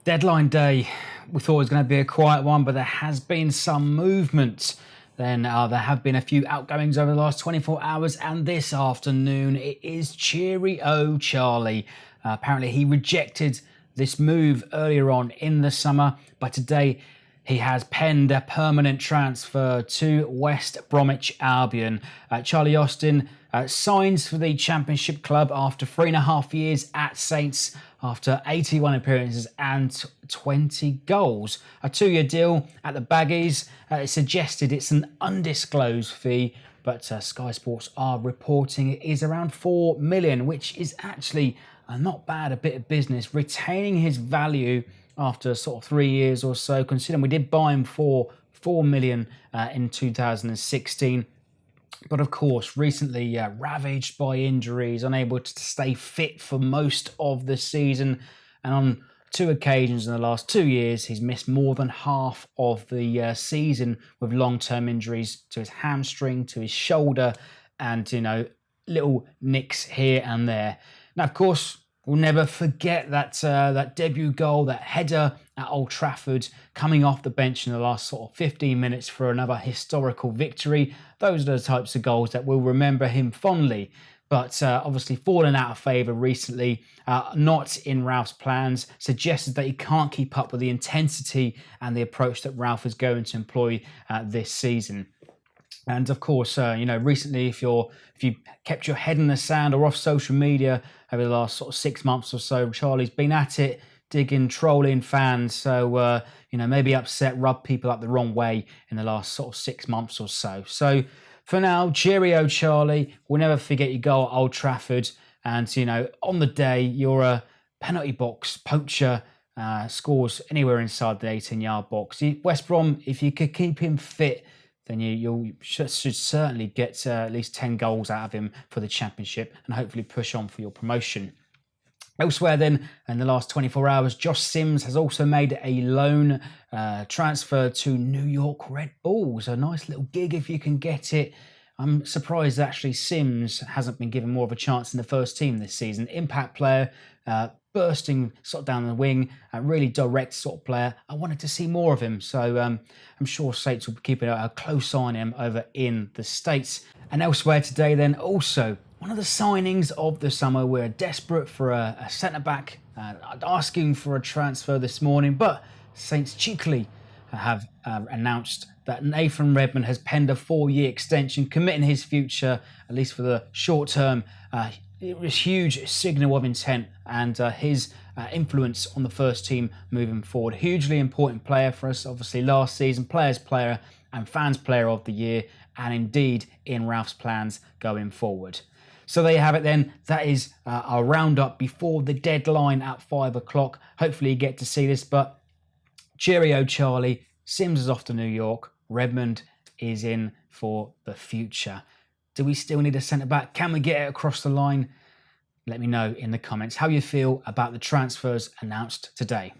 Deadline day, we thought it was going to be a quiet one, but there has been some movement. Then there have been a few outgoings over the last 24 hours, and this afternoon it is Cheerio Charlie. Apparently he rejected this move earlier on in the summer, but today he has penned a permanent transfer to West Bromwich Albion. Charlie Austin signs for the Championship club after 3.5 years at Saints, after 81 appearances and 20 goals. A 2-year deal at the Baggies. It's suggested it's an undisclosed fee, but Sky Sports are reporting it is around 4 million, which is actually not bad, a bit of business, retaining his value after sort of 3 years or so, considering we did buy him for 4 million in 2016. But of course, recently ravaged by injuries, unable to stay fit for most of the season. And on 2 occasions in the last 2 years, he's missed more than half of the season with long-term injuries to his hamstring, to his shoulder, and, little nicks here and there. Now, of course, we'll never forget that debut goal, that header at Old Trafford, coming off the bench in the last sort of 15 minutes for another historical victory. Those are the types of goals that we'll remember him fondly. But obviously fallen out of favour recently, not in Ralph's plans, suggested that he can't keep up with the intensity and the approach that Ralph is going to employ this season. And of course, recently, if you kept your head in the sand or off social media over the last sort of 6 months or so, Charlie's been at it, digging, trolling fans. So, maybe upset, rubbed people up the wrong way in the last sort of 6 months or so. So for now, cheerio, Charlie. We'll never forget your goal at Old Trafford. And, on the day, you're a penalty box poacher, scores anywhere inside the 18-yard box. West Brom, if you could keep him fit, then you should certainly get at least 10 goals out of him for the Championship and hopefully push on for your promotion. Elsewhere then, in the last 24 hours, Josh Sims has also made a loan transfer to New York Red Bulls. A nice little gig if you can get it. I'm surprised actually Sims hasn't been given more of a chance in the first team this season. Impact player, bursting sort of down the wing, a really direct sort of player. I wanted to see more of him, so I'm sure Saints will be keeping a close eye on him over in the States. And elsewhere today then, also one of the signings of the summer. We're desperate for a centre-back, asking for a transfer this morning, but Saints cheekily have announced that Nathan Redmond has penned a 4-year extension, committing his future, at least for the short term. It was a huge signal of intent and his influence on the first team moving forward. Hugely important player for us, obviously last season, Players Player and Fans Player of the Year, and indeed in Ralph's plans going forward. So there you have it then. That is our roundup before the deadline at 5 o'clock. Hopefully you get to see this, but cheerio, Charlie. Sims is off to New York. Redmond is in for the future. Do we still need a centre-back? Can we get it across the line? Let me know in the comments how you feel about the transfers announced today.